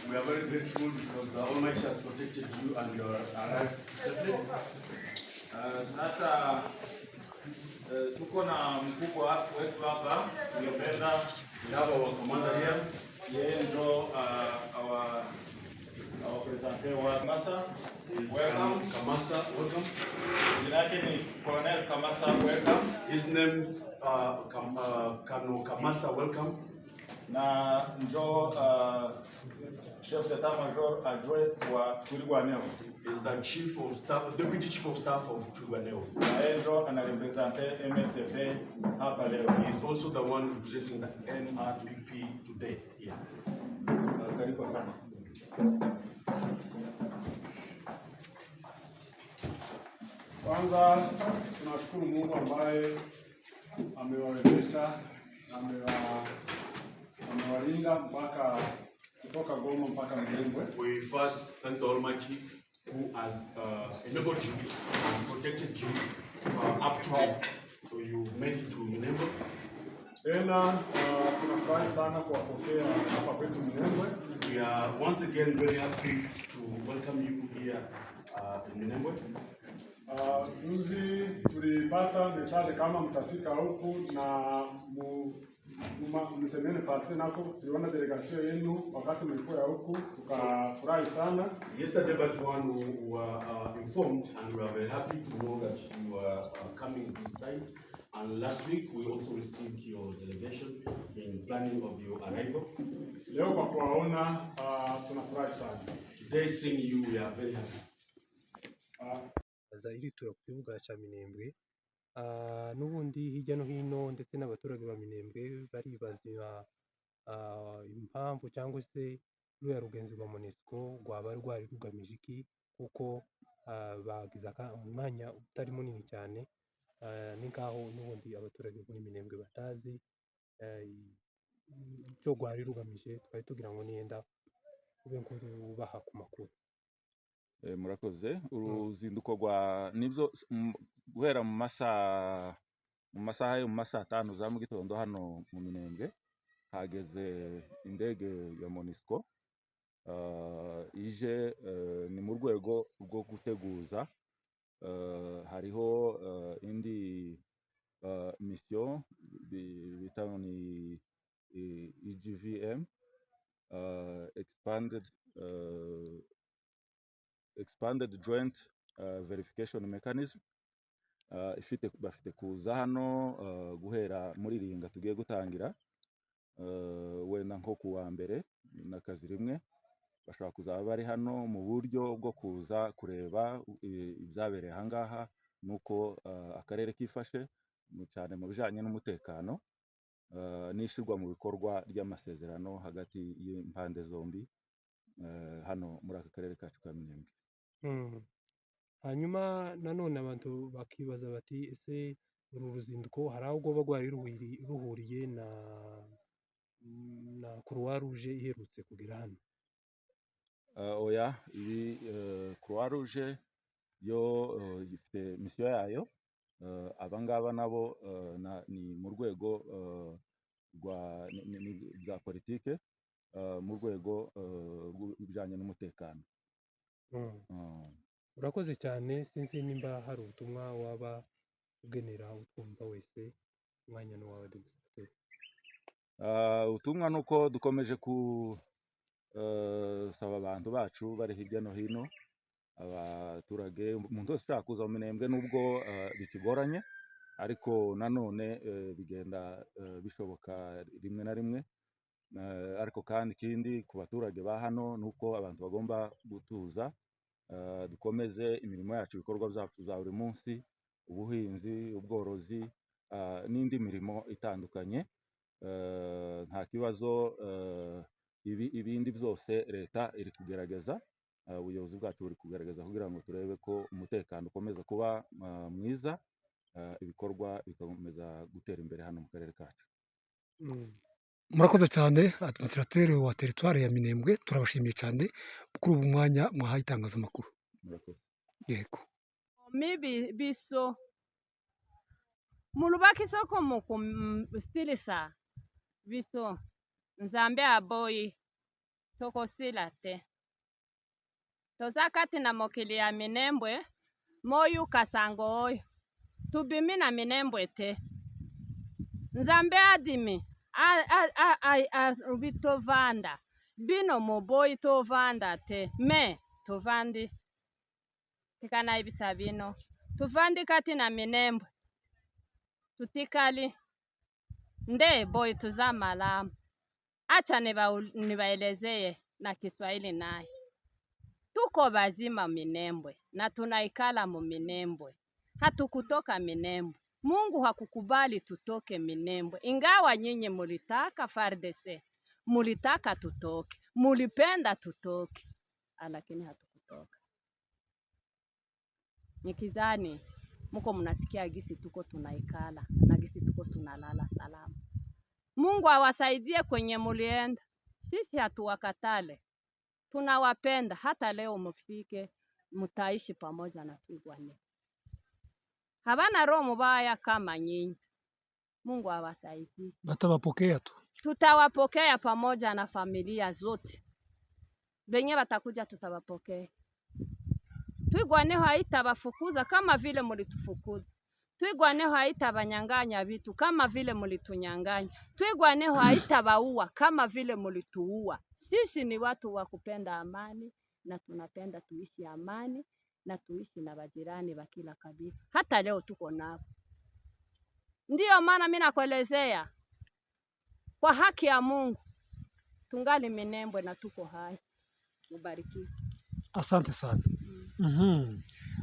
We are very grateful because the Almighty has protected you and your arrived safely. Sasa tuko na mkubwa wetu hapa, Uganda. We have our commander here. Yeye ndo our presenter wa Kamasa. Welcome. Kamasa, welcome. Jina yake ni Colonel Kamasa, welcome. His name Kano Kamasa, welcome. Na njo chef d'état-major adjoint wa Twirwaneho. Is the chief of staff, deputy chief of staff of Twirwaneho. Njo anarepresente MRTP hapa leo. He is also the one representing the NRPP today here. Karibu sana. Kwanza tunashukuru Mungu ambaye amewawezesha, amewalinda mpaka kutoka Goma mpaka Minembwe. We first thank the Almighty who has enabled you and protected you up to so you made it to Minembwe. Tena tunafurahi sana kuwapokea hapa kwetu Minembwe. We are once again very happy to welcome you here in Minembwe. Juzi tulipata message kama mtafika huku na msemeni pasi nako tuliona delegation yenu wakati mlikuwa huku tukafurahi sana. Yesterday but one were informed and we are very happy to know that you are coming this side, and last week we also received your delegation in planning of your arrival. Leo kwa kuwaona tunafurahi sana. Today seeing you we are very happy. Zairi tura ku kibuga cya Minembwe n'ubundi hirya no hino ndetse n'abaturage ba Minembwe baribaza impamvu cyangwa se ruya rugenzi rwa MONUSCO rwaba rwari rugamije iki, kuko bagize umwanya utari munini cyane ni ngaho n'ubundi abaturage muri Minembwe batazi cyo rwari rugamije. Twari tugira ngo niyenda ube nkuru baha ku makuru. Murakoze. Uruzinduko rwa nibyo guhera mu masaha yo mu masaha 5 za mu gitondo hano mu Minembwe hageze indege ya MONUSCO ije ni mu rwego rwo guteguza hariho indi mission bita ni EGVM expanded joint verification mechanism bafite kuza hano guhera muri ringa tugiye gutangira wenda nko kuwa mbere n'akazi rimwe bashaka kuzaba bari hano mu buryo bwo kuza kureba ibyabereye ahangaha nuko akarere kifashe cyane mu bijanye n'umutekano n'ishirwa mu bikorwa ry'amasezerano hagati y'impande zombi hano muri aka karere kacu ka Minembwe. Hanyuma nanone abantu bakibaza bati ese uru ruzinduko hari aho rwoba rwari ruhuriye na Croix Rouge iherutse kugera hano? Oya, ibi Croix Rouge yo ifite misiyo yayo, abangaba nabo ni mu rwego rwa politike, mu rwego rw'ibijyanye n'umutekano. Urakoze cyane, sinzi nimba hari ubutumwa waba ugenera utwumva wese, umwanya ni wawe dugusate. Ubutumwa ni uko dukomeje saba abantu bacu bari hirya no hino, abaturage, umuntu wese ushaka kuza mu Minembwe nubwo bikigoranye, ariko nanone bigenda bishoboka rimwe na rimwe. Ariko kandi ikindi ku baturage ba hano nuko abantu bagomba gutuza, dukomeze imirimo yacu, ibikorwa byacu za buri munsi, ubuhinzi, ubworozi n'indi mirimo itandukanye. Nta kibazo, ibindi byose leta iri kugerageza, ubuyobozi bwacu buri kugerageza kugira ngo turebe ko umutekano ukomeza kuba mwiza, ibikorwa bikomeza gutera imbere hano mu karere kacu. Murakoze cyane administrateur wa territoire ya Minembwe, turabashimiye cyane kuri ubu mwanya mwahaye itangazamakuru. Murakoze. Yego. Mibi biso mulubaki soko mukustilisa biso nzambe aboyi toko silate tozakati na mokili ya Minembwe moyu kasango oyo tubimi na Minembwe te nzambe adimi bitovanda bino muboyi tovanda te me tovandi tikana ibisa bino tuvandi kati na Minembwe tutikali nde boy tuzamalamu. Acha niwaelezeye na Kiswahili naye. Tuko bazima Minembwe na tunaikala mu Minembwe. Hatukutoka Minembwe. Mungu hakukubali tutoke Minembwe. Ingawa nyinyi mulitaka FARDC, mulitaka tutoke, mulipenda tutoke, lakini hatukutoka. Nikizani muko mnasikia gisi tuko tunaikala na gisi tuko tunalala salama. Mungu awasaidie kwenye mulienda. Sisi hatuwakatale, tunawapenda. Hata leo mufike mutaishi pamoja na Twigwane. Habana roho mubaya kama nyinyi. Mungu awasaidie. Batawapokea tu. Tutawapokea pamoja na familia zote. Benye batakuja tutawapokea. Twigwane haitabafukuza kama vile mulitufukuza. Twigwane haitabanyanganya vitu kama vile mulitunyanganya. Twigwane haitabaua kama vile mulituua. Sisi ni watu wa kupenda amani na tunapenda tuishi amani na tuishi na bajirani wa kila kabila. Hata leo tuko nao. Ndiyo maana mimi nakuelezea kwa haki ya Mungu tungali Minembwe na tuko hai. Mubariki. Asante sana.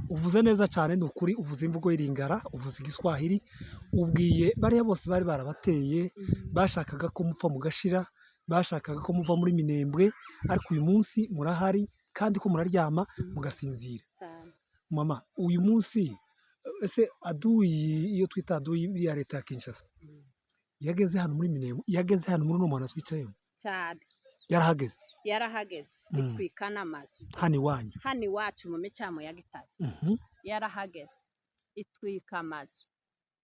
Uvuze neza cyane, ni ukuri, uvuze imvugo y'Iringara, uvuze Igiswahili, ubwiye bariya bose bari barabateye, bashakaga ko mupfa mugashira, bashakaga ko muva muri Minembwe, ariko uyu munsi murahari kandi ko muraryama mugasinzira. Mama, uyu munsi ese aduyi, iyo twita aduyi ya leta ya Kinshasa, yageze hano muri Minembwe, yageze hano muri no mwana twicayemo cyane. Yarahageze itwikana amazu hani wanyu, hani wacu mu micamo ya Gitare. Yarahageze itwika amazu,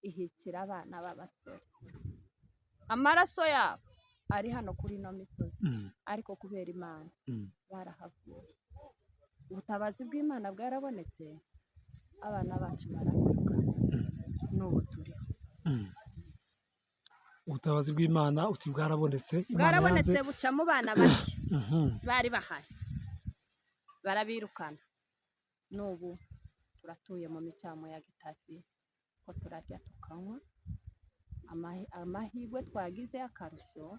ihikira abana b'abasore. Amaraso yabo ari hano kuri no misozi, ariko kubera Imana barahavuye. Ubutabazi bw'Imana bwarabonetse, abana bacu baramuka n'ubu turiho. Ubutabazi bw'Imana uti bwarabonetse, bwarabonetse buca mu bana bake bari bahari, barabirukana. N'ubu turatuye mu micamo ya Gitare, ko turarya tukanywa. Amahirwe twagize akarusho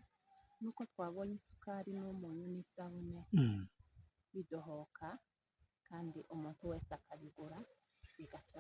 nuko twabonye isukari n'umunyu n'isabune bidohoka, kandi umuntu wese akabigura bigaca.